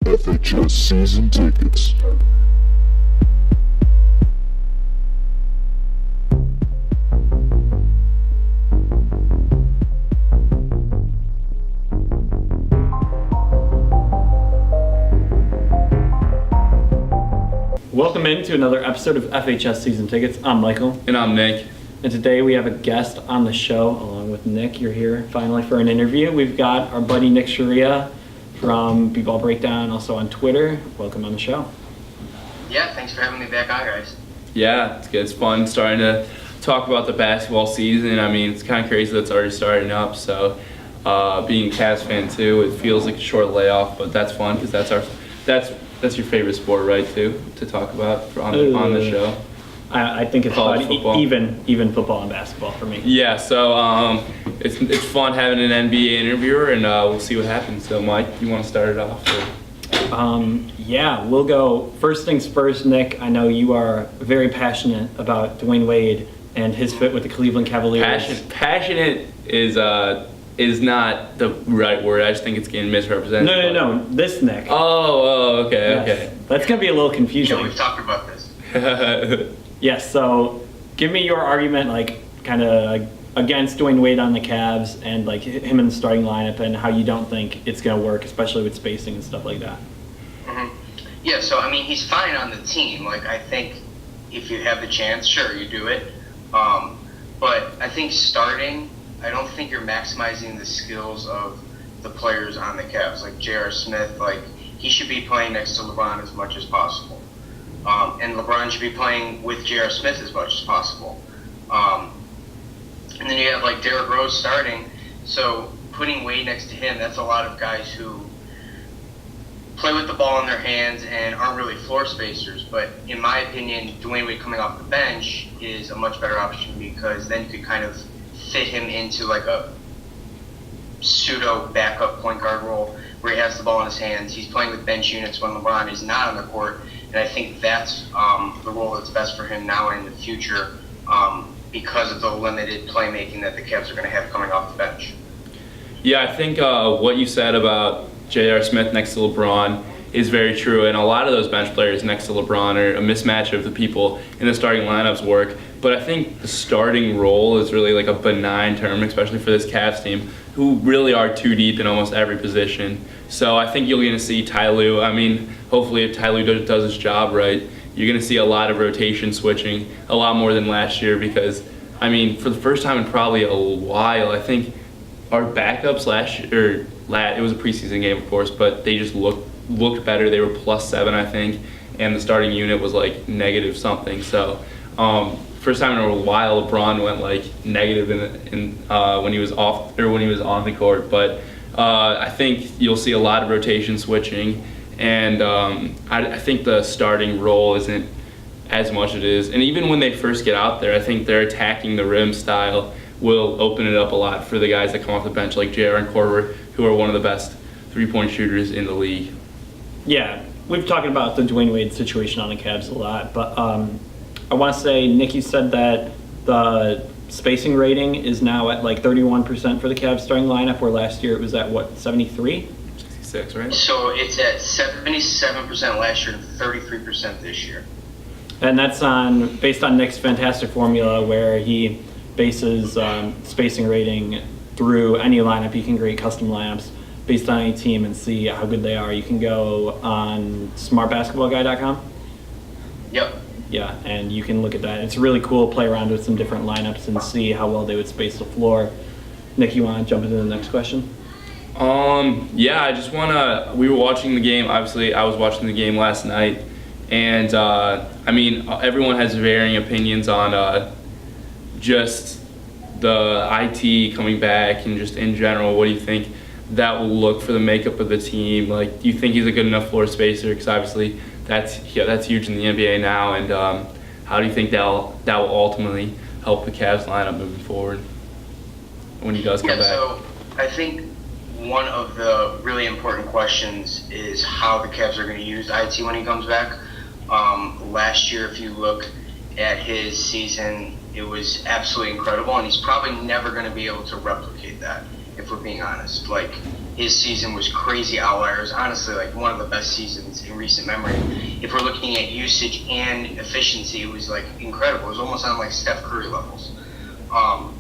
FHS Season Tickets. Welcome into another episode of FHS Season Tickets. I'm Michael. And I'm Nick. And today we have a guest on the show along with Nick. You're here finally for an interview. We've got our buddy Nick Sciria from B-Ball Breakdown, also on Twitter. Welcome on the show. Yeah, thanks for having me back on, guys. Yeah, it's good. It's fun starting to talk about the basketball season. I mean, it's kind of crazy that it's already starting up. So being a Cavs fan too, it feels like a short layoff, but that's fun because that's your favorite sport, right? Too to talk about on the show. I think it's College fun, football. even football and basketball for me. Yeah, so it's fun having an NBA interviewer, and we'll see what happens. So, Mike, you want to start it off? Yeah, we'll go. First things first, Nick. I know you are very passionate about Dwayne Wade and his fit with the Cleveland Cavaliers. Passionate is not the right word. I just think it's getting misrepresented. No. This Nick. Okay, Yes. okay. That's gonna be a little confusing. We've talked about this. Yes, so give me your argument, like, kind of against Dwayne Wade on the Cavs and, like, him in the starting lineup and how you don't think it's going to work, especially with spacing and stuff like that. Mm-hmm. Yeah, so, I mean, he's fine on the team. Like, I think if you have the chance, sure, you do it. But I think starting, I don't think you're maximizing the skills of the players on the Cavs. Like, J.R. Smith, like, he should be playing next to LeBron as much as possible. And LeBron should be playing with J.R. Smith as much as possible. And then you have like Derrick Rose starting. So putting Wade next to him, that's a lot of guys who play with the ball in their hands and aren't really floor spacers. But in my opinion, Dwayne Wade coming off the bench is a much better option because then you could kind of fit him into like a pseudo backup point guard role where he has the ball in his hands. He's playing with bench units when LeBron is not on the court. And I think that's the role that's best for him now and in the future because of the limited playmaking that the Cavs are going to have coming off the bench. Yeah, I think what you said about J.R. Smith next to LeBron is very true, and a lot of those bench players next to LeBron are a mismatch of the people in the starting lineups work. But I think the starting role is really like a benign term, especially for this Cavs team, who really are too deep in almost every position. So I think you're going to see Ty Lue. I mean, hopefully if Ty Lue does his job right, you're going to see a lot of rotation switching, a lot more than last year because, I mean, for the first time in probably a while, I think our backups last year, it was a preseason game, of course, but they just looked better. They were +7, I think, and the starting unit was like negative something. So first time in a while, LeBron went like negative when he was off or when he was on the court. But I think you'll see a lot of rotation switching, and I think the starting role isn't as much it is. And even when they first get out there, I think their attacking the rim style will open it up a lot for the guys that come off the bench like JR and Korver, who are one of the best three-point shooters in the league. Yeah, we've talked about the Dwayne Wade situation on the Cavs a lot, but I want to say, Nick, you said that the spacing rating is now at like 31% for the Cavs starting lineup, where last year it was at, what, 73? 66, right? So it's at 77% last year and 33% this year. And that's based on Nick's fantastic formula where he bases spacing rating through any lineup. You can create custom lineups based on any team and see how good they are. You can go on smartbasketballguy.com. Yep. Yeah, and you can look at that. It's really cool, play around with some different lineups and see how well they would space the floor. Nick, you want to jump into the next question? Yeah, I just we were watching the game. Obviously, I was watching the game last night, and I mean, everyone has varying opinions on just the IT coming back and just in general. What do you think that will look for the makeup of the team? Like, do you think he's a good enough floor spacer? Because obviously that's huge in the NBA now. And how do you think that will ultimately help the Cavs lineup moving forward when he does come back? So I think one of the really important questions is how the Cavs are going to use IT when he comes back. Last year, if you look at his season, it was absolutely incredible, and he's probably never going to be able to replicate that, if we're being honest. Like, his season was crazy outliers. Honestly, like one of the best seasons in recent memory. If we're looking at usage and efficiency, it was like incredible. It was almost on like Steph Curry levels.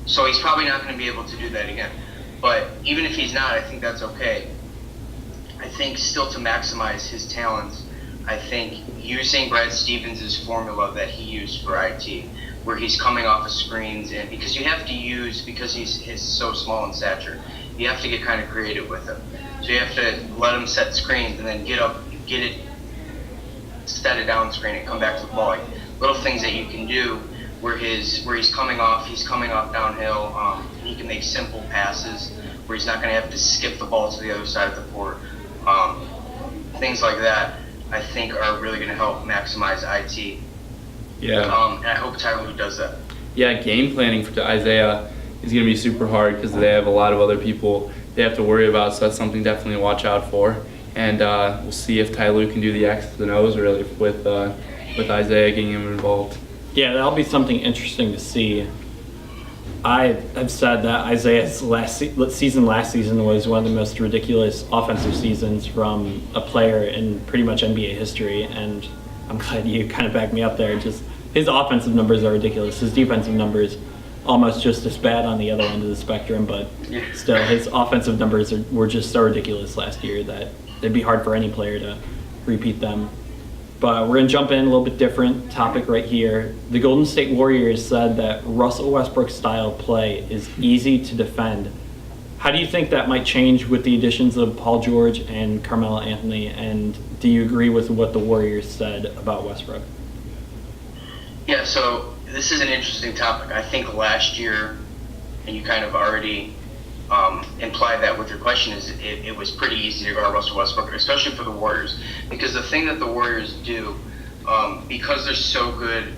So he's probably not going to be able to do that again. But even if he's not, I think that's okay. I think still to maximize his talents, I think using Brad Stevens' formula that he used for IT, where he's coming off of screens, and because you have to use, because he's so small in stature, you have to get kind of creative with him. So you have to let him set screens and then get up, get it, set it down screen and come back to the ball. Like little things that you can do where he's coming off downhill. He can make simple passes where he's not going to have to skip the ball to the other side of the court. Things like that, I think, are really going to help maximize IT. Yeah. And I hope Ty Lue does that. Yeah, game planning for Isaiah is going to be super hard because they have a lot of other people they have to worry about, so that's something definitely to watch out for. And we'll see if Ty Lue can do the X's and O's really with Isaiah getting him involved. Yeah, that'll be something interesting to see. I've said that Isaiah's last season was one of the most ridiculous offensive seasons from a player in pretty much NBA history, and I'm glad you kind of backed me up there. Just his offensive numbers are ridiculous. His defensive numbers almost just as bad on the other end of the spectrum, but still, his offensive numbers were just so ridiculous last year that it'd be hard for any player to repeat them. But we're going to jump in a little bit different topic right here. The Golden State Warriors said that Russell Westbrook's style of play is easy to defend. How do you think that might change with the additions of Paul George and Carmelo Anthony? And do you agree with what the Warriors said about Westbrook? Yeah, so this is an interesting topic. I think last year, and you kind of already implied that with your question, is it was pretty easy to guard Russell Westbrook, especially for the Warriors, because the thing that the Warriors do, because they're so good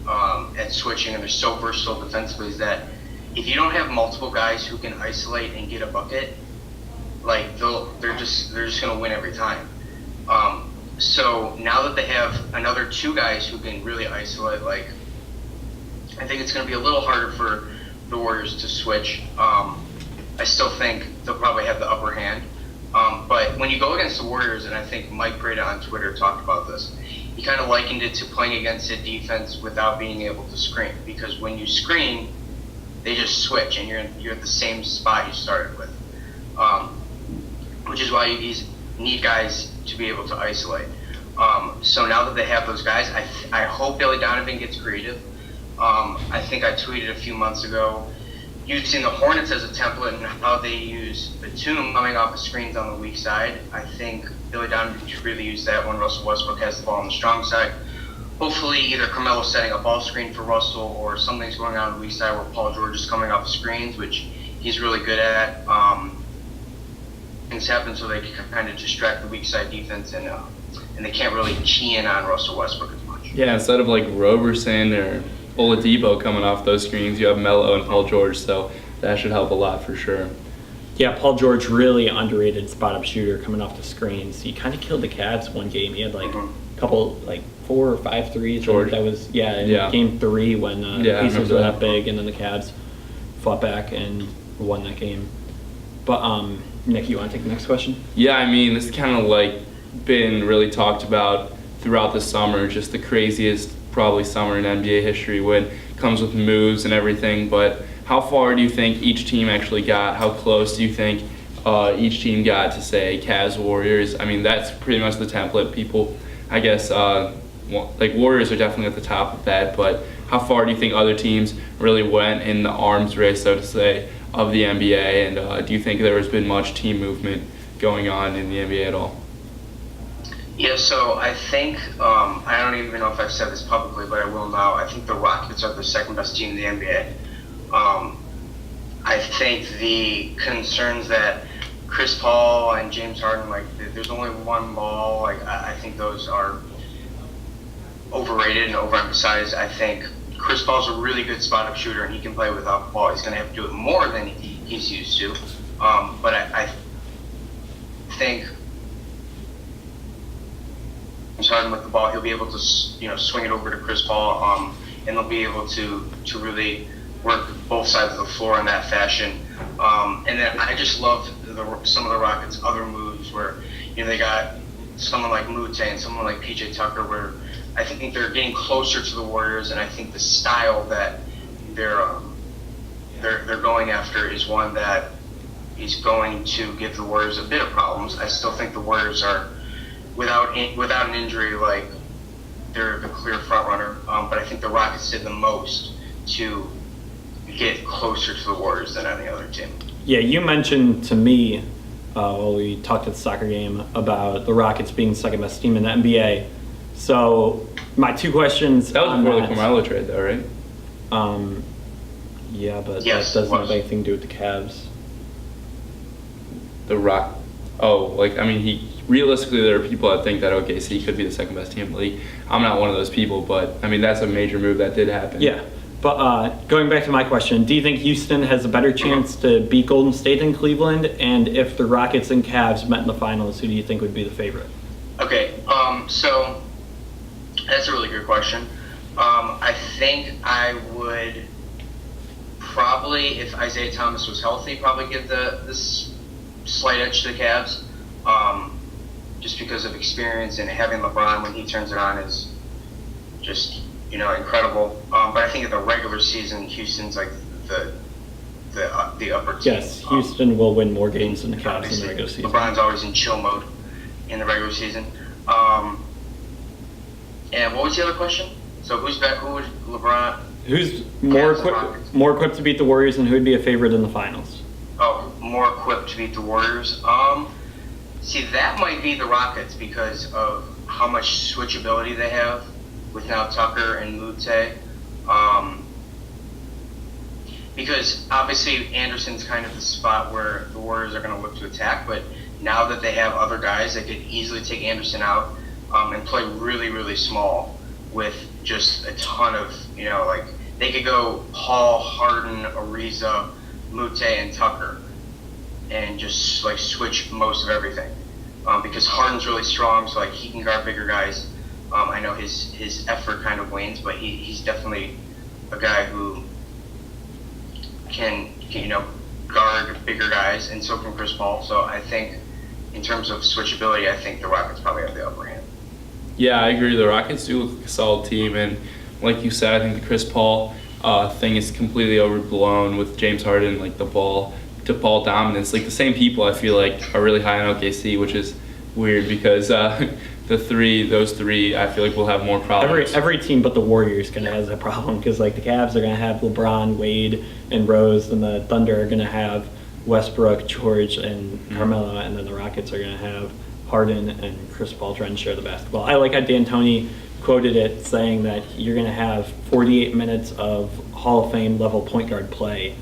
at switching and they're so versatile defensively, is that if you don't have multiple guys who can isolate and get a bucket, like they're just going to win every time. So now that they have another two guys who can really isolate, like I think it's going to be a little harder for the Warriors to switch. I still think they'll probably have the upper hand. But when you go against the Warriors, and I think Mike Breda on Twitter talked about this, he kind of likened it to playing against a defense without being able to screen. Because when you screen, they just switch, and you're at the same spot you started with. Which is why you need guys to be able to isolate. So now that they have those guys, I hope Billy Donovan gets creative. I think I tweeted a few months ago, using the Hornets as a template and how they use Batum coming off the screens on the weak side. I think Billy Donovan should really use that when Russell Westbrook has the ball on the strong side. Hopefully either Carmelo's setting a ball screen for Russell or something's going on the weak side where Paul George is coming off the screens, which he's really good at. Things happen so they can kind of distract the weak side defense and they can't really key in on Russell Westbrook as much. Yeah, instead of like Roberson or Oladipo coming off those screens, you have Melo and Paul George, so that should help a lot for sure. Yeah, Paul George, really underrated spot-up shooter coming off the screens. He kind of killed the Cavs one game. He had like a couple, like 4 or 5 threes. George. That was, in game 3 when the Pacers were that big, and then the Cavs fought back and won that game. But Nick, you want to take the next question? Yeah, I mean, this kind of like been really talked about throughout the summer, just the craziest probably summer in NBA history when it comes with moves and everything. But how far do you think each team actually got? How close do you think each team got to, say, Cavs, Warriors? I mean, that's pretty much the template. People, I guess, like Warriors are definitely at the top of that, but how far do you think other teams really went in the arms race, so to say, of the NBA? And do you think there has been much team movement going on in the NBA at all? Yeah, so I think, I don't even know if I've said this publicly, but I will now. I think the Rockets are the second best team in the NBA. I think the concerns that Chris Paul and James Harden, like, there's only one ball, like, I think those are overrated and overemphasized. I think Chris Paul's a really good spot-up shooter, and he can play without the ball. He's going to have to do it more than he's used to. But I think James Harden with the ball, he'll be able to swing it over to Chris Paul, and they'll be able to really work both sides of the floor in that fashion. And then I just love some of the Rockets' other moves where, they got someone like Mute and someone like PJ Tucker, where I think they're getting closer to the Warriors, and I think the style that they're going after is one that is going to give the Warriors a bit of problems. I still think the Warriors are, without an injury, like, they're the clear front runner. But I think the Rockets did the most to get closer to the Warriors than any other team. Yeah, you mentioned to me while we talked at the soccer game about the Rockets being the second best team in the NBA. So my two questions. That was before the Carmelo trade, though, right? Yeah, but Yes, that doesn't have anything to do with the Cavs. Realistically, there are people that think that OKC could be the second best team in the league. I'm not one of those people, but I mean, that's a major move that did happen. Yeah, but going back to my question, do you think Houston has a better chance to beat Golden State in Cleveland? And if the Rockets and Cavs met in the finals, who do you think would be the favorite? Okay, so that's a really good question. I think I would probably, if Isaiah Thomas was healthy, probably give this slight edge to the Cavs, just because of experience, and having LeBron when he turns it on is just incredible. But I think in the regular season, Houston's like the upper team. Yes, Houston will win more games than the Cavs in the regular season. LeBron's always in chill mode in the regular season. And what was the other question? So who would LeBron? Who's more equipped to beat the Warriors, and who would be a favorite in the finals? Oh, more equipped to beat the Warriors. See, that might be the Rockets because of how much switchability they have with now Tucker and Mute. Because obviously Anderson's kind of the spot where the Warriors are going to look to attack, but now that they have other guys that could easily take Anderson out and play really, really small with just a ton of, they could go Paul, Harden, Ariza, Mute, and Tucker, and just like switch most of everything. Because Harden's really strong, so like he can guard bigger guys. I know his effort kind of wanes, but he's definitely a guy who can guard bigger guys, and so can Chris Paul. So I think in terms of switchability, I think the Rockets probably have the upper hand. Yeah, I agree. The Rockets do look like a solid team, and like you said, I think the Chris Paul thing is completely overblown with James Harden, like the ball to ball dominance. Like the same people I feel like are really high on OKC, which is weird because those three, I feel like will have more problems. Every team but the Warriors kind of has a problem because like the Cavs are going to have LeBron, Wade, and Rose, and the Thunder are going to have Westbrook, George, and Carmelo, and then the Rockets are going to have Harden and Chris Paul trying to share the basketball. I like how D'Antoni quoted it saying that you're going to have 48 minutes of Hall of Fame level point guard play,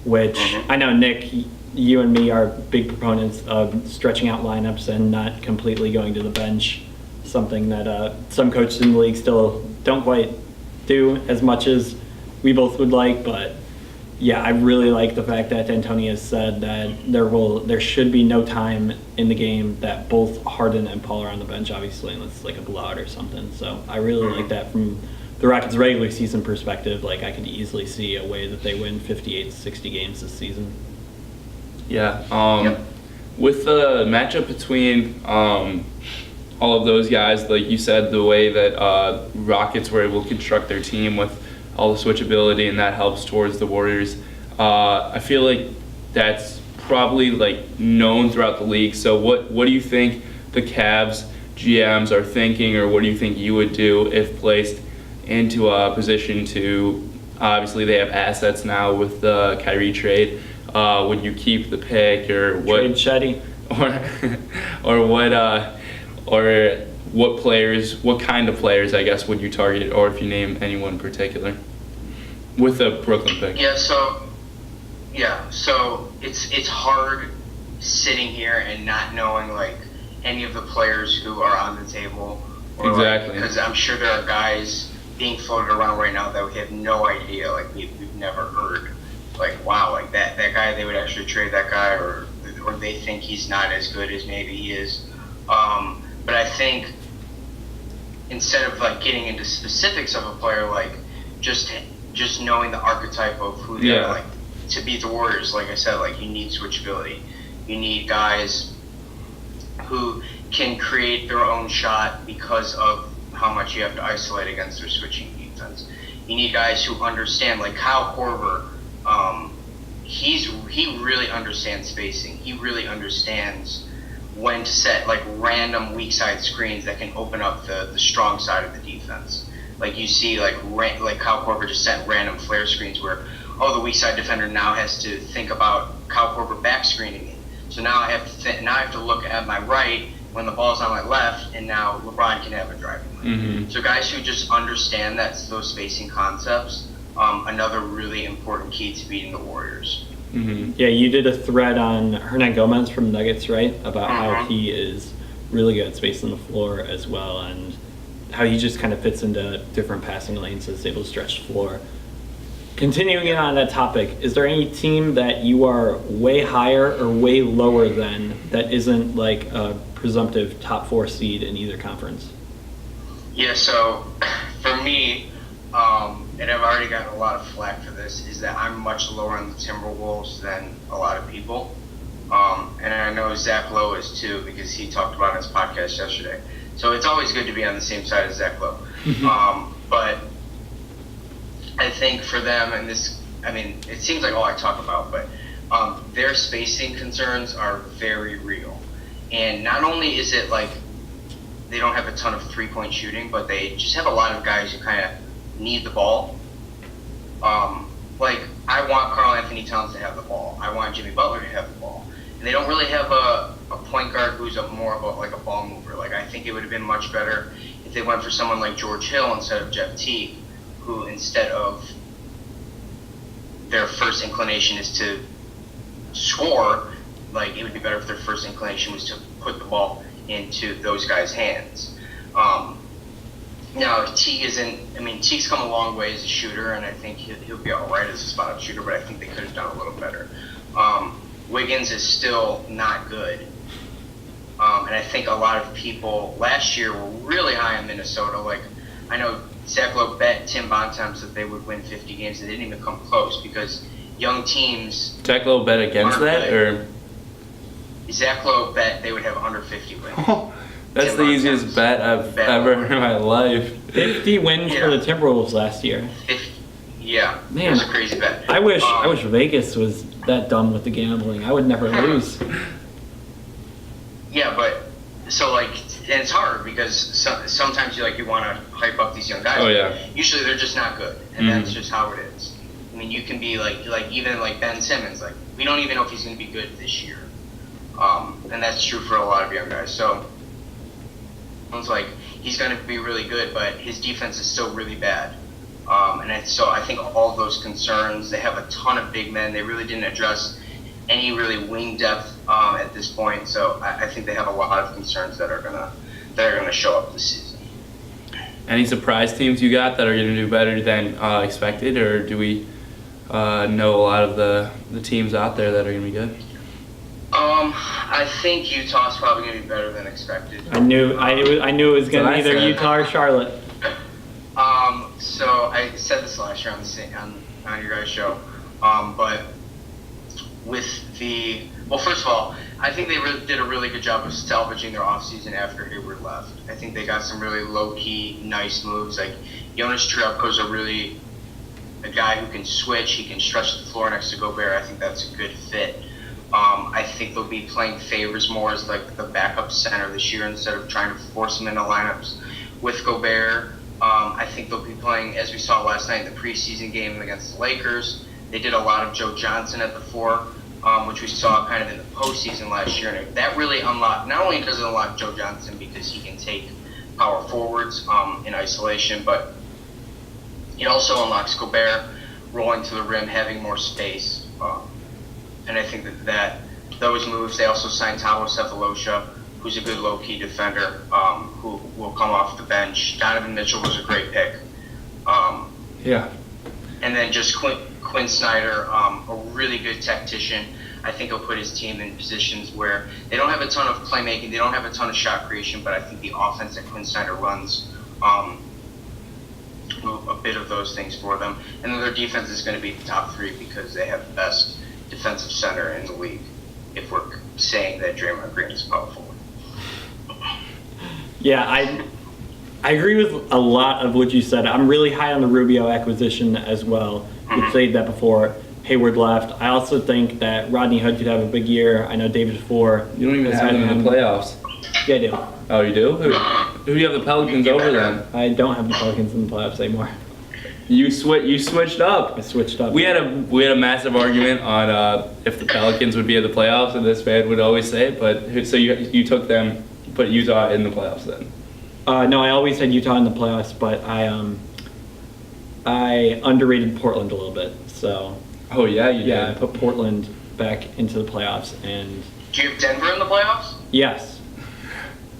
which I know, Nick, you and me are big proponents of stretching out lineups and not completely going to the bench, something that some coaches in the league still don't quite do as much as we both would like. But yeah, I really like the fact that D'Antoni has said that there should be no time in the game that both Harden and Paul are on the bench, obviously, unless it's like a blowout or something. So I really like that from the Rockets' regular season perspective. Like I could easily see a way that they win 58 to 60 games this season. Yeah. With the matchup between all of those guys, like you said, the way that Rockets were able to construct their team with all the switchability, and that helps towards the Warriors. I feel like that's probably like known throughout the league. So what do you think the Cavs GMs are thinking, or what do you think you would do if placed into a position to, obviously they have assets now with the Kyrie trade. Would you keep the pick, or what? Trade Shetty. Or what kind of players, I guess, would you target, or if you name anyone in particular with the Brooklyn pick? So it's hard sitting here and not knowing like any of the players who are on the table. Exactly. Because I'm sure there are guys being floated around right now that we have no idea. Like we've never heard. Like wow, like that guy, they would actually trade that guy, or they think he's not as good as maybe he is. But I think instead of like getting into specifics of a player, like just knowing the archetype of who they are, like to beat the Warriors, like I said, like you need switchability. You need guys who can create their own shot because of how much you have to isolate against their switching defense. You need guys who understand, like Kyle Korver. He really understands spacing. He really understands when to set like random weak side screens that can open up the strong side of the defense. Like you see, like Kyle Korver just set random flare screens where, oh, the weak side defender now has to think about Kyle Korver back screening it. So now I have to look at my right when the ball's on my left, and now LeBron can have a driving lane. Mm-hmm. So guys who just understand those spacing concepts, another really important key to beating the Warriors. Mm-hmm. Yeah, you did a thread on Hernan Gomez from Nuggets, right? About how he is really good at spacing the floor as well, and how he just kind of fits into different passing lanes and is able to stretch the floor. Continuing on that topic, is there any team that you are way higher or way lower than that isn't like a presumptive top 4 seed in either conference? Yeah, so for me, and I've already gotten a lot of flack for this, is that I'm much lower on the Timberwolves than a lot of people. And I know Zach Lowe is too, because he talked about it on his podcast yesterday. So it's always good to be on the same side as Zach Lowe. But I think for them, and this, I mean, it seems like all I talk about, but their spacing concerns are very real. And not only is it like they don't have a ton of three-point shooting, but they just have a lot of guys who kind of need the ball. Like, I want Karl Anthony Towns to have the ball. I want Jimmy Butler to have the ball. And they don't really have a point guard who's more of like a ball mover. Like, I think it would have been much better if they went for someone like George Hill instead of Jeff Teague, who instead of their first inclination is to score, like, it would be better if their first inclination was to put the ball into those guys' hands. Now, Teague's come a long way as a shooter, and I think he'll be all right as a spot-up shooter, but I think they could have done a little better. Wiggins is still not good. And I think a lot of people last year were really high on Minnesota. Like, I know Zach Lowe bet Tim Bontemps that they would win 50 games. They didn't even come close because young teams... Zach Lowe bet against that, or...? Zach Lowe bet they would have under 50 wins. That's the easiest bet I've ever heard in my life. 50 wins for the Timberwolves last year. Yeah, man, it was a crazy bet. I wish Vegas was that dumb with the gambling. I would never lose. Yeah, but so like, and it's hard because sometimes you want to hype up these young guys. Oh yeah. Usually they're just not good, and that's just how it is. I mean, you can be like even like Ben Simmons. Like, we don't even know if he's going to be good this year, and that's true for a lot of young guys. So it's like he's going to be really good, but his defense is still really bad. So I think all of those concerns, they have a ton of big men. They really didn't address any really wing depth at this point. So I think they have a lot of concerns that are gonna show up this season. Any surprise teams you got that are going to do better than expected, or do we know a lot of the teams out there that are going to be good? I think Utah's probably going to be better than expected. I knew it was going to be either Utah or Charlotte. So I said this last year on your guys' show, but with first of all, I think they did a really good job of salvaging their offseason after Hayward left. I think they got some really low-key, nice moves. Like, Jonas Jerebko's a guy who can switch. He can stretch the floor next to Gobert. I think that's a good fit. I think they'll be playing Favors more as like the backup center this year instead of trying to force him into lineups with Gobert. I think they'll be playing, as we saw last night in the preseason game against the Lakers. They did a lot of Joe Johnson at the 4, which we saw kind of in the postseason last year. And that really unlocked, not only does it unlock Joe Johnson because he can take power forwards in isolation, but it also unlocks Gobert rolling to the rim, having more space. And I think that those moves, they also signed Tavo Cephalosha, who's a good low-key defender, who will come off the bench. Donovan Mitchell was a great pick. Yeah. And then just Quinn Snyder, a really good tactician. I think he'll put his team in positions where they don't have a ton of playmaking, they don't have a ton of shot creation, but I think the offense that Quinn Snyder runs, a bit of those things for them. And then their defense is going to be the top 3 because they have the best defensive center in the league. if we're saying that Draymond Green is a power forward. Yeah, I agree with a lot of what you said. I'm really high on the Rubio acquisition as well. We've said that before. Hayward left. I also think that Rodney Hood could have a big year. I know David Four. You don't even have him in the playoffs. Yeah, I do. Oh, you do? Who do you have the Pelicans over then? I don't have the Pelicans in the playoffs anymore. You switched up. I switched up. We had a massive argument on if the Pelicans would be in the playoffs, and this fan would always say it. But so you took them, put Utah in the playoffs then. No, I always had Utah in the playoffs, but I underrated Portland a little bit. So Oh yeah, you yeah, I did. put Portland back into the playoffs, and Do you have Denver in the playoffs? yes,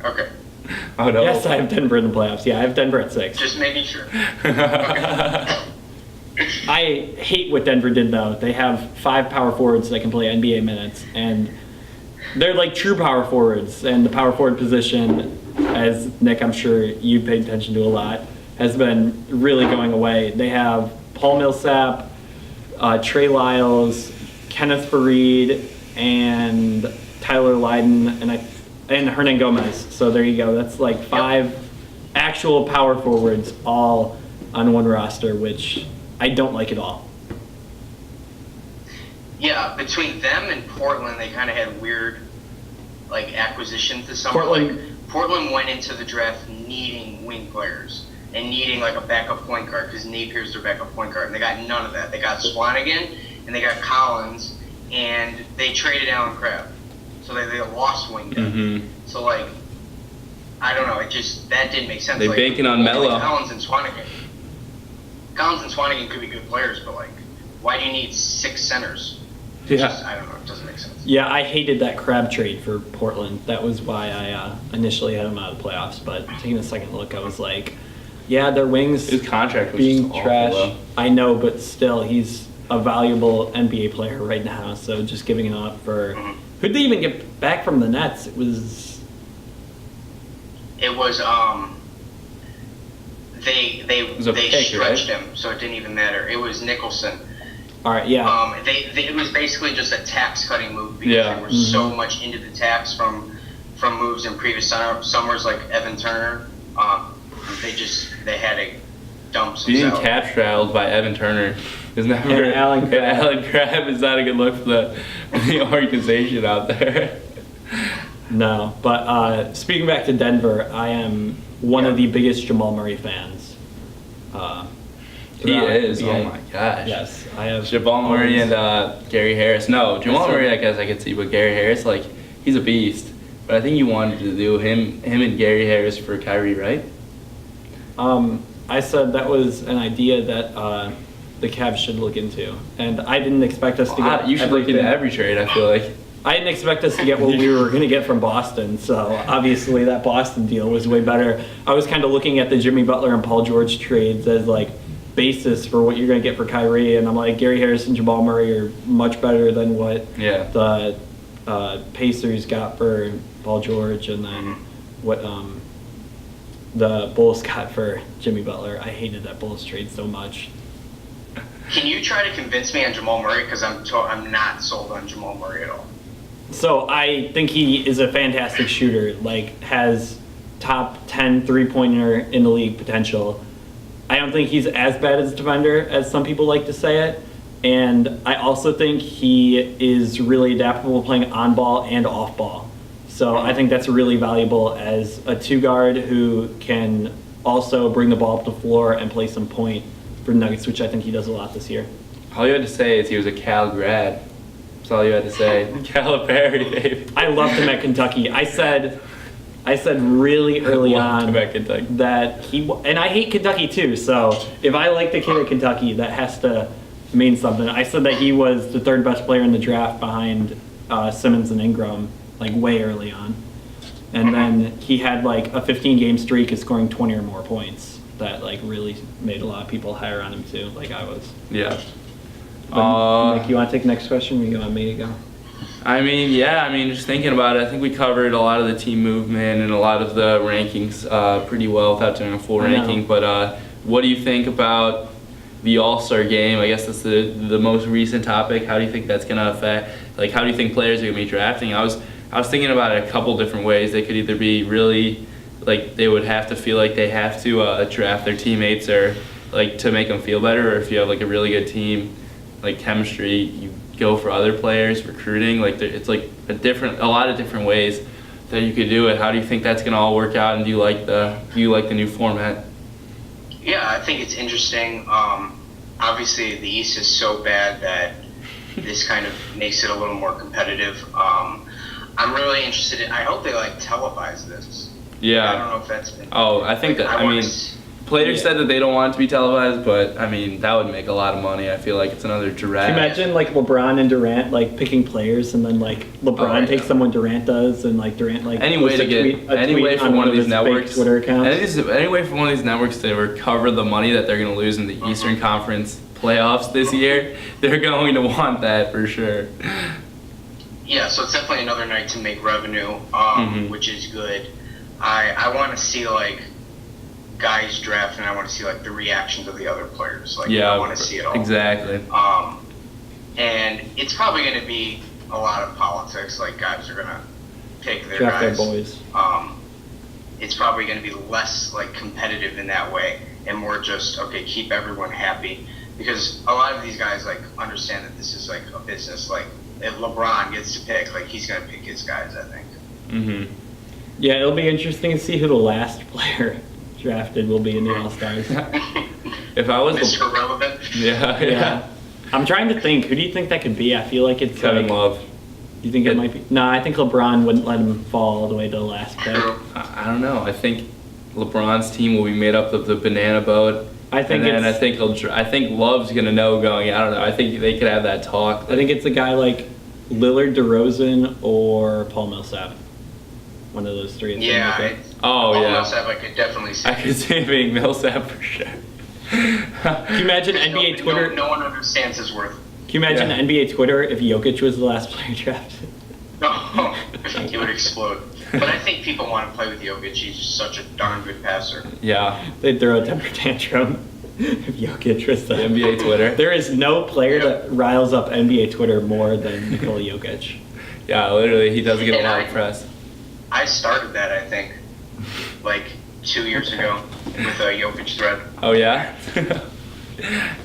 Okay, Oh no. yes, I have Denver in the playoffs. Yeah, I have Denver at 6. just making sure. I hate what Denver did though. They have 5 power forwards that can play NBA minutes, and they're like true power forwards. And the power forward position, as Nick, I'm sure you paid attention to a lot, has been really going away. They have Paul Millsap, Trey Lyles, Kenneth Faried, and Tyler Lydon, and Hernan Gomez. So there you go. That's like 5 actual power forwards all on one roster, which I don't like at all. Yeah, between them and Portland, they kind of had weird, like, acquisitions this summer. Portland- Like, Portland went into the draft needing wing players and needing, like, a backup point guard because Napier's their backup point guard, and they got none of that. They got Swanigan, and they got Collins, and they traded Allen Crabbe. So they lost wing depth. Mhm. So, like, I don't know, that didn't make sense. They like, banking on Melo. Collins and Swanigan could be good players, but, like, why do you need 6 centers? Yeah. I don't know. It doesn't make sense. Yeah, I hated that Crab trade for Portland. That was why I initially had them out of the playoffs. But taking a second look, I was like, yeah, their wings His contract was being just awful, trash. though. I know, but still, he's a valuable NBA player right now. So just giving it up for who'd they even get back from the Nets? It was they was a pick, stretched right? him, so it didn't even matter. It was Nicholson. all right. Yeah, It was basically just a tax cutting move because Yeah. they were so much into the tax from moves in previous summers, like Evan Turner. They had to dump some Being salary. cap straddled by Evan Turner is never. And Allen Crabbe. and Allen Crabbe is not a good look for the organization out there. no. But speaking back to Denver, I am one of the biggest Jamal Murray fans. He throughout is. NBA. Oh my gosh. Yes, I have Jamal Murray and Gary Harris. No, Jamal That's Murray, it. I guess I could see, but Gary Harris, like, he's a beast. But I think you wanted to do him and Gary Harris for Kyrie, right? I said that was an idea that the Cavs should look into, and I didn't expect us to get. You should look into everything. every trade, I feel like. I didn't expect us to get what we were going to get from Boston, so obviously that Boston deal was way better. I was kind of looking at the Jimmy Butler and Paul George trades as like basis for what you're going to get for Kyrie, and I'm like, Gary Harris and Jamal Murray are much better than what Yeah. the Pacers got for Paul George, and then what the Bulls got for Jimmy Butler. I hated that Bulls trade so much. Can you try to convince me on Jamal Murray? Because I'm not sold on Jamal Murray at all. So I think he is a fantastic shooter, like has top 10 3-pointer in the league potential. I don't think he's as bad as a defender as some people like to say it. And I also think he is really adaptable playing on ball and off ball. So I think that's really valuable as a 2-guard who can also bring the ball up the floor and play some point for Nuggets, which I think he does a lot this year. All you had to say is he was a Cal grad. That's all you had to say. Calipari, babe. I loved him at Kentucky. I said really early Loved on him at Kentucky. that and I hate Kentucky too. So if I like the kid at Kentucky, that has to mean something. I said that he was the 3rd best player in the draft behind Simmons and Ingram, like way early on. And then he had like a 15-game streak of scoring 20 or more points. That like really made a lot of people higher on him too, like I was. Yeah. But, Nick, you want to take the next question, or you want me to go? Just thinking about it, I think we covered a lot of the team movement and a lot of the rankings pretty well without doing a full I know. ranking. But what do you think about the All-Star game? I guess that's the most recent topic. How do you think that's going to affect? Like, how do you think players are going to be drafting? I was thinking about it a couple different ways. They could either be really, like, they would have to feel like they have to draft their teammates or, like, to make them feel better, or if you have, like, a really good team, like chemistry, you go for other players, recruiting. Like, it's like a lot of different ways that you could do it. How do you think that's going to all work out, and do you like the new format? Yeah, I think it's interesting. Obviously, the East is so bad that this kind of makes it a little more competitive. I'm really interested in. I hope they like televise this. Yeah. I don't know if that's been. Oh, I think that. I mean, players said that they don't want it to be televised, but I mean that would make a lot of money. I feel like it's another Durant. Can you imagine like LeBron and Durant like picking players, and then like LeBron takes someone Durant does, and like Durant like any way to get any way for one of these networks, Twitter accounts. Any way for one of these networks to recover the money that they're going to lose in the Eastern Conference playoffs this year, they're going to want that for sure. Yeah, so it's definitely another night to make revenue, which is good. I want to see like guys draft, and I want to see like the reactions of the other players. Like, I want to see it all. Exactly. And it's probably going to be a lot of politics. Like, guys are going to pick their draft guys. their boys. It's probably going to be less like competitive in that way, and more just keep everyone happy, because a lot of these guys like understand that this is like a business. Like, if LeBron gets to pick, like, he's going to pick his guys, I think. Yeah, it'll be interesting to see who the last player drafted will be in the All-Stars. If I was Mr. Relevant. Yeah. I'm trying to think. Who do you think that could be? I feel like it's Kevin Love. Do you think it might be? No, I think LeBron wouldn't let him fall all the way to the last pick. I don't know. I think LeBron's team will be made up of the banana boat. I think Love's gonna know going. I don't know. I think they could have that talk. I think it's a guy like Lillard, DeRozan, or Paul Millsap. One of those three. Paul Millsap, I could definitely see. I could see it being Millsap for sure. Can you imagine NBA Twitter? No one understands his worth. Can you imagine NBA Twitter if Jokic was the last player drafted? No, it would explode. But I think people want to play with Jokic. He's just such a darn good passer. Yeah. They'd throw a temper tantrum if Jokic was the NBA Twitter. There is no player that riles up NBA Twitter more than Nikola Jokic. Yeah, literally, he doesn't get a lot of press. I started that, I think, like 2 years ago with a Jokic thread. Oh, yeah?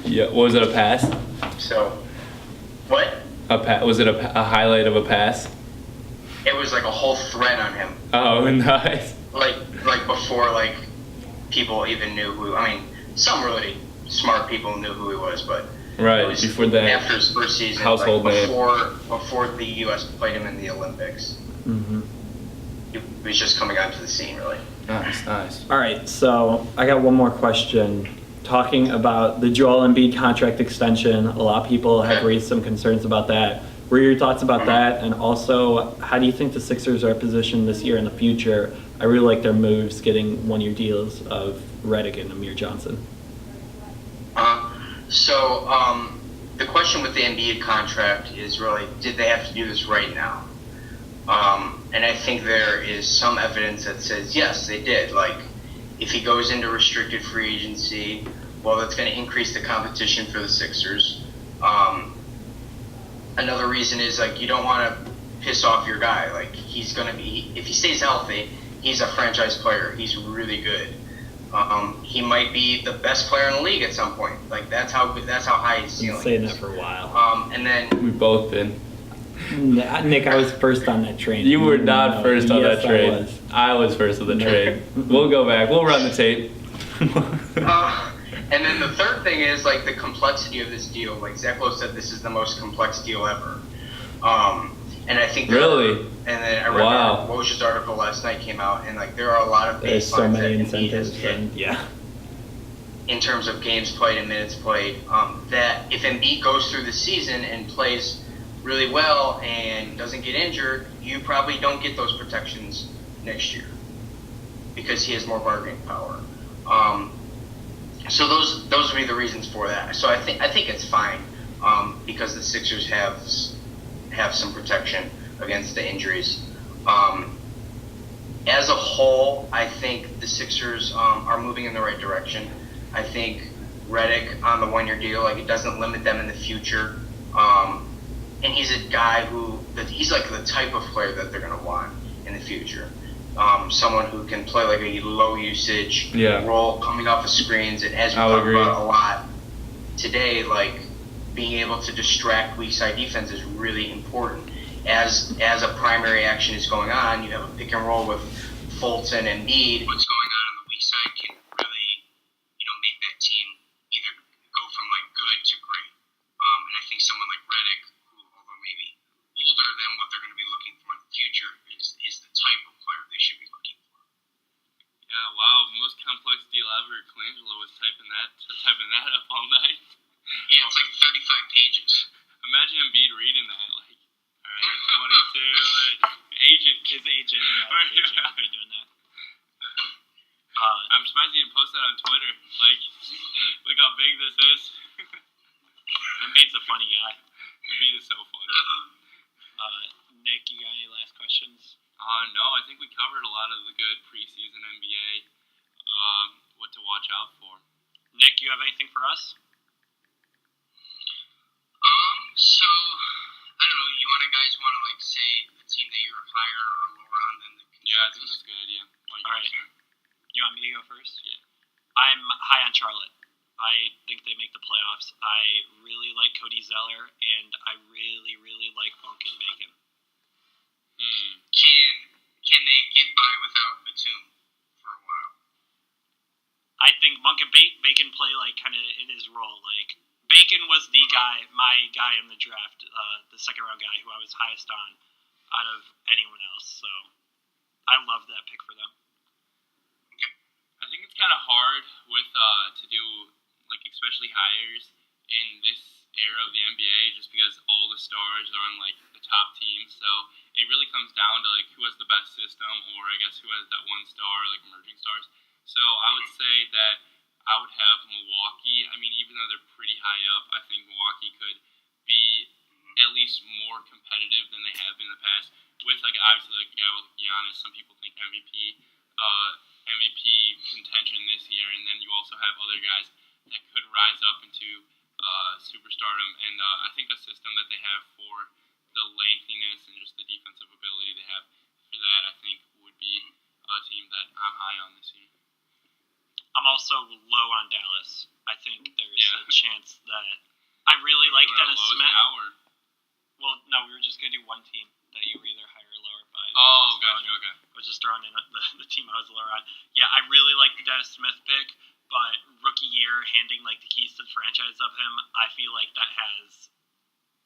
Yeah. Was it a pass? So, what? Was it a highlight of a pass? It was like a whole thread on him. Oh, nice. Like before, like, people even knew who. I mean, some really smart people knew who he was, but right before that, after his first season, household name. Before the U.S. played him in the Olympics. He was just coming onto the scene, really. Nice. All right, so I got one more question. Talking about the Joel Embiid contract extension, a lot of people have raised some concerns about that. What are your thoughts about that? And also, how do you think the Sixers are positioned this year in the future? I really like their moves, getting one-year deals of Redick and Amir Johnson. So the question with the Embiid contract is really, did they have to do this right now? And I think there is some evidence that says, yes, they did. Like, if he goes into restricted free agency, well, that's going to increase the competition for the Sixers. Another reason is, like, you don't want to piss off your guy. Like, he's going to be, if he stays healthy, he's a franchise player. He's really good. He might be the best player in the league at some point. Like, that's how high his ceiling is. I've been saying that for a while. And then We've both been. Nick, I was first on that train. You were not first on that train. Yes, I was first on the train. We'll go back. We'll run the tape. And then the third thing is, like, the complexity of this deal. Like, Zach Lowe said, this is the most complex deal ever. And I think really. And then I read Woj's article last night came out, and like there are a lot of There's so baselines many that Embiid has incentives. hit in terms of games played and minutes played. That if Embiid goes through the season and plays really well and doesn't get injured, you probably don't get those protections next year because he has more bargaining power. So those would be the reasons for that. So I think it's fine because the Sixers have some protection against the injuries. As a whole, I think the Sixers are moving in the right direction. I think Redick on the one-year deal, like, it doesn't limit them in the future. and he's a guy he's like the type of player that they're going to want in the future. Someone who can play like a low usage role coming off of screens, and as we talked about a lot today, like being able to distract weak side defense is really important. As a primary action is going on, you have a pick and roll with Fulton and Meade. What's going on the weak side can really, make that team either go from like good to great. And I think someone like Reddick, who although maybe older than what they're going to be looking for in the future, is the type of player they should be looking for. Yeah, wow, most complex deal ever. Colangelo was typing that up all night. Yeah, it's like 35 pages. Imagine Embiid reading that, like, all right, 22, agent. His agent, would be doing that. I'm surprised he didn't post that on Twitter. Like, look how big this is. Embiid's a funny guy. Embiid is so funny. Nick, you got any last questions? No, I think we covered a lot of the good preseason NBA, what to watch out for. Nick, you have anything for us? So, I don't know, you guys want to, like, say a team that you're higher or lower on than the consensus? Yeah, I think that's a good idea. All right. You want me to go first? Yeah. I'm high on Charlotte. I think they make the playoffs. I really like Cody Zeller, and I really, really like Bunkin Bacon. Can they get by without Batum for a while? I think Bunkin Bacon play, like, kind of in his role. Like, Bacon was my guy in the draft, the second-round guy who I was highest on out of anyone else. So I love that pick for them. I think it's kind of hard with to do, like, especially hires in this era of the NBA, just because all the stars are on, like, the top teams. So it really comes down to, like, who has the best system, or I guess who has that one star, like emerging stars. So I would say that I would have Milwaukee. I mean, even though they're pretty high up, I think Milwaukee could be at least more competitive than they have been in the past. With, like, obviously, like, a guy with Giannis, some people think MVP contention this year, and then you also have other guys that could rise up into superstardom. And I think the system that they have for the lengthiness and just the defensive ability they have for that, I think would be a team that I'm high on this year. I'm also low on Dallas. I think there's a chance that I really like Dennis Smith. Now, or? Well, no, we were just going to do one team that you were either higher or lower by. Oh, gotcha, okay. I was just throwing in the team I was lower on. Yeah, I really like the Dennis Smith pick, but rookie year, handing, like, the keys to the franchise of him, I feel like that has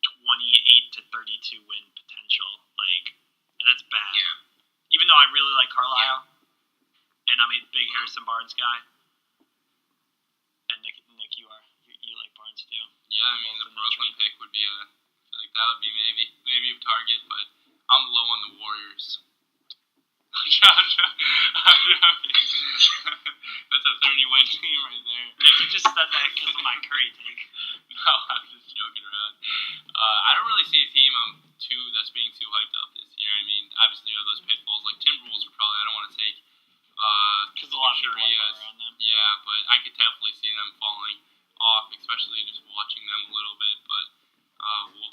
28 to 32 win potential. Like, and that's bad. Yeah. Even though I really like Carlisle, and I'm a big Harrison Barnes guy. And Nick, you like Barnes too. Yeah, I mean, the Brooklyn pick would be I feel like that would be maybe a target, but I'm low on the Warriors. That's a 30-win team right there. Nick, you just said that because of my Curry take. No, I'm just joking around. I don't really see a team that's being too hyped up this year. I mean, obviously, you have those pitfalls. Like, Timberwolves I don't want to take. Because a lot of people are on them. Yeah, but I could definitely see them falling off, especially just watching them a little bit. But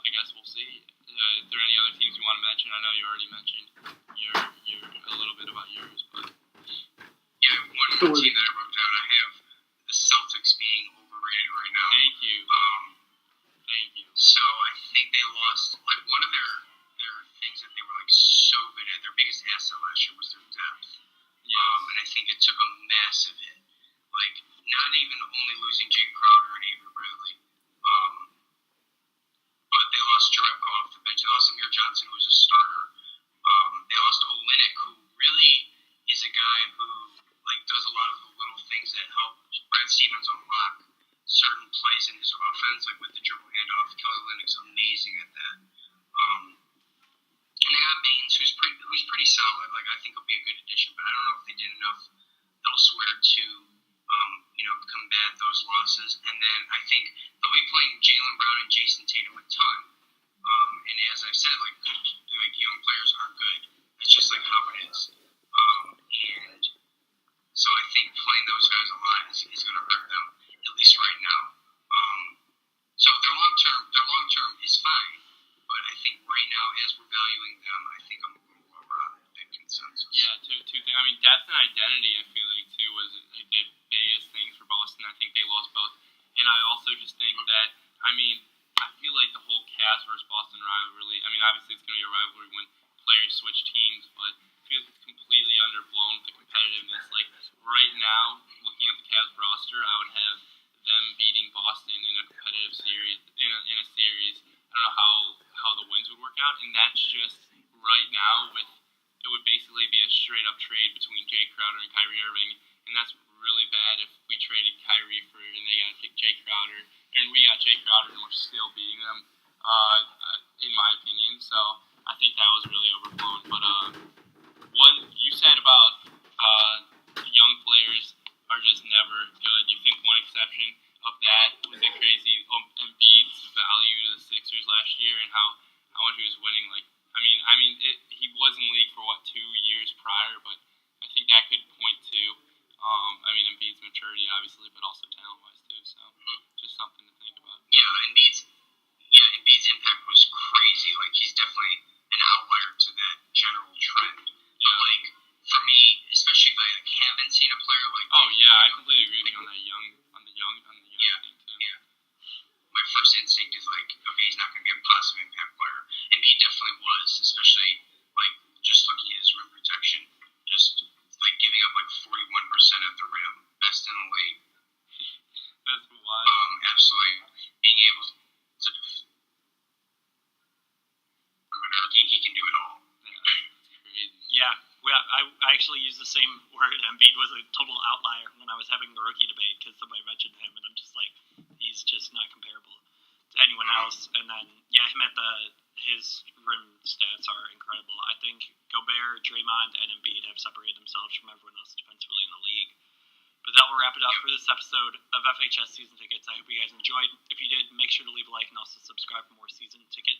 I guess we'll see. If there are any other teams you want to mention, I know you already mentioned a little bit about yours, but yeah, one more team that I wrote down. I have the Celtics being overrated right now. Thank you. Thank you. So I think they lost, like, one of their things that they were, like, so good at. Their biggest asset last year was their depth. Yes. And I think it took a massive hit. Like, not even only losing Jay Crowder and Avery Bradley, but they lost Jerebko off the bench. They lost Amir Johnson, who was a starter. They lost Olynyk, who really is a guy who, like, does a lot of the little things that help Brad Stevens unlock certain plays in his offense, like with the dribble handoff. Kelly Olynyk's amazing at that. And they got Baines, who's pretty solid. Like, I think he'll be a good addition, but I don't know if they did enough elsewhere to combat those losses. And then I think they'll be playing Jaylen Brown and Jason Tatum a ton. And as I've said, like, young players aren't good. That's just, like, how it is. And so I think playing those guys a lot is going to hurt them, at least right now. So their long term is fine, but right now, as we're valuing them, I think I'm a little lower on it than consensus. Yeah, two things. I mean, depth and identity, I feel like, too, was like the biggest things for Boston. I think they lost both. And I also just think that, I mean, I feel like the whole Cavs versus Boston rivalry, I mean, obviously it's going to be a rivalry when players switch teams, but I feel like it's completely underblown with the competitiveness. Like, right now, looking at the Cavs roster, I would have them beating Boston in a competitive series, in a series. I don't know how the wins would work out, and that's just right now with, it would basically be a straight up trade between Jay Crowder and Kyrie Irving, and that's really bad if we traded Kyrie and they got to pick Jay Crowder, and we got Jay Crowder and we're still beating them, in my opinion. So I think that was really overblown. But what you said about young players are just never good. You think one exception of that was the crazy Embiid's value to the Sixers last year and how much he was winning. Like, he was in the league for 2 years prior, but I think that could point to, Embiid's maturity, obviously, but also talent-wise too. So, just something to think about. Embiid's impact was crazy. Like, he's definitely an outlier to that general trend. Yeah. But, like, for me, especially if I haven't seen a player like. Oh yeah, I completely agree with you on the young thing too. Yeah. My first instinct is like, okay, he's not going to be a positive impact player, and he definitely was, especially like just looking at his rim protection, just like giving up like 41% of the rim, best in the league. That's wild. Absolutely being able to. He can do it all. Yeah, that's crazy. Yeah, I actually used the same word. Embiid was a total outlier when I was having the rookie debate because somebody mentioned him, and I'm just like, he's just not comparable to anyone else. And then, yeah, his rim stats are incredible. I think Gobert, Draymond, and Embiid have separated themselves from everyone else defensively in the league. But that will wrap it up for this episode of FHS Season Tickets. I hope you guys enjoyed. If you did, make sure to leave a like and also subscribe for more season ticket